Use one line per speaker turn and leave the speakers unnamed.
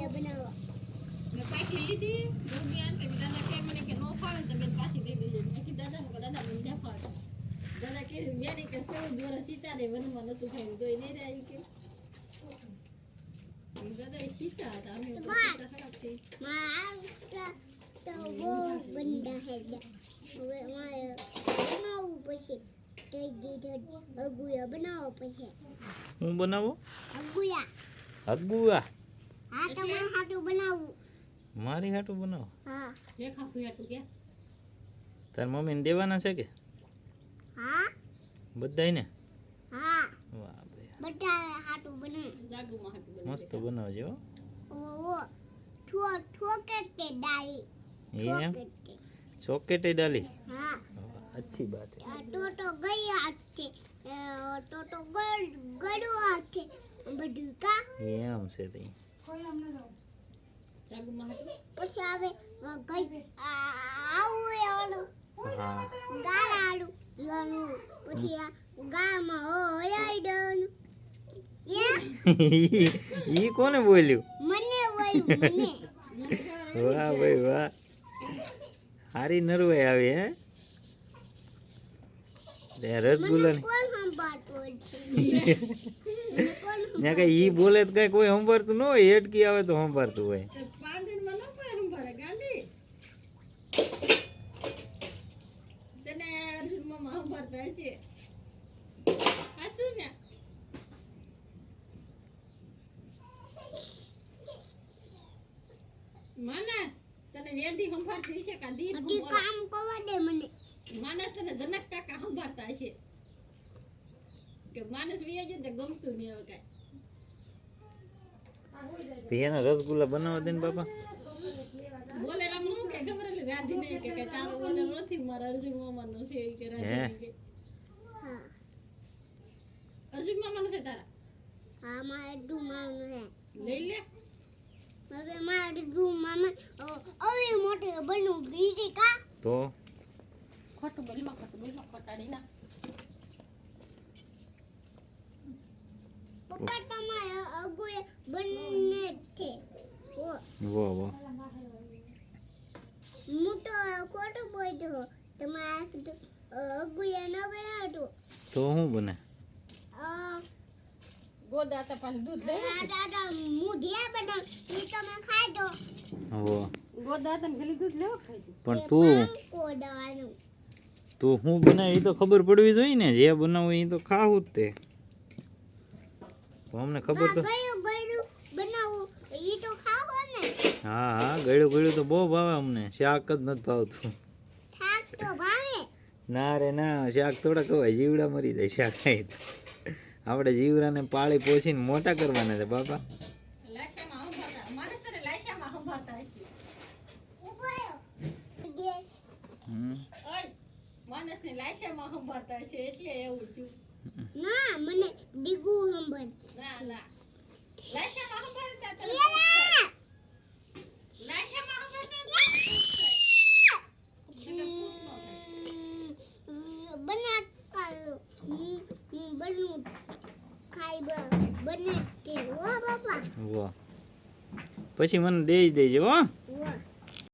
બનાવો
મેં પાછી લીધી ડુંગળી આને તો દાદા કે મને કે નો ફાવે તો મેં પાછી લઈ લીધી મેં કીધું દાદા મને ન ફાવે દાદા કે મેરી કે 14 વર્ષ સીતાને વનમાં નતું ખાયું તો એ નહીં રહી કે દાદા એ સીતા હતા અમે તો સીતા ખરાબ થઈ
તો બહુ બંડા હે હવે મારે બનાવવું પછી અગુયા બનાવો પછી
હું બનાવો
અગુયા
અગુઆ
હા તમારે હાટું બનાવવું
મારી હાટું બનાવો
હા
મેં ખાફું હાટું કે
તાર મમ્મીને દેવાના છે કે
હા
બધાયને
હા
વાહ ભાઈ
બધા હાટું બને
જાગુમાં હાટું બને
મસ્ત બનાવજો
ઓ ઠોકે તે ડાળી
એમ ચોકેટે ડાલી
હા
अच्छी बात है
તો ગઈ આતે તો ગડો આતે બધું કા
એમ છે તે
જાગુમાં હાટું
પછી આવે ગઈ આવું એવાનું
હા
ગાલાડું યાનું પછી ગામાં હોયાઈ દઉં
ઈ કોને બોલ્યું
મને વયું મને
વાહ ભાઈ વાહ હારી નરવાઈ આવી હે તે રસગુલ્લા
કોણ સંભાળતું
ને કે ઈ બોલે તો કઈ કોઈ સંભાળતું ન હોય હેડકી આવે તો સંભાળતું હોય
તો 5 દિનમાં ન કોઈ સંભાળે ગાંડી તને અર્જુન મામા સંભાળતા હશે હાસુ ને માનસ તને વેદી સંભાળતી હશે કા દીપ
હજી કામ કરવા દે મને
માનસ તને જનક કાકા સંભાળતા હશે કે માનસ વિયા જાય તો ગમતું નહીં હવે કાંઈ
ભૈયાના રસગુલ્લા બનાવવા દે ને બાપા
બોલે રામ નું કે ખબર એટલે રાધી નહીં કે તારો બોલે નથી મારા અર્જુન મામાનો છે કે રાધી કે
હા
અર્જુન મામાનો છે તારા
હા મારે ડુમાનું હે
લઈ લે
હવે મારે ડુમામાં હવે મોટે બનવું બીજી કા
તો
ખોટું બોલમાં ખોટાડી ના
પપ્પા તમારે અગુએ બંને છે
વાહ વાહ
હું તો ખોટું બોલ્યો તમારે અગુએ ન બનાવતો
તો હું બને
ગોદા તો પાછું દૂધ લઈ
દાદા હું ધ્યા બનાવ એ તમે ખાઈ દો
વાહ
ગોદા તને ખાલી દૂધ લેવો ખાઈ
પણ તું
કોડવાનું
તું હું બનાવી એ તો ખબર પડવી જોઈએ ને જે બનાવું એ તો ખાવું જ તે તો અમને ખબર તો
ગયું બનાવું એ તો ખાવો ને
હા હા ગળ્યું ગળ્યું તો બહુ ભાવે અમને શાક જ નથી ભાવતું
થાક તો ભાવે
ના રે ના શાક થોડા ખવાય જીવડા મરી જાય શાક ખાઈ તો આપણે જીવડાને પાળી પોછીને મોટા કરવાના છે બાપા
લાશામાં સંભાળતા માણસ તને લાશામાં સંભાળતા હશે
ઉભો ગેસ
ઓય માણસને લાશામાં સંભાળતા હશે એટલે એવું થયું
ના મને ડીગુ સંભાળ
ના લાશામાં સંભાળતા તને
એલા
લાશામાં સંભાળતા
બના બનું ખાઈ બને તે ઓ બાપા
વાહ પછી મને દઈ દેજો હો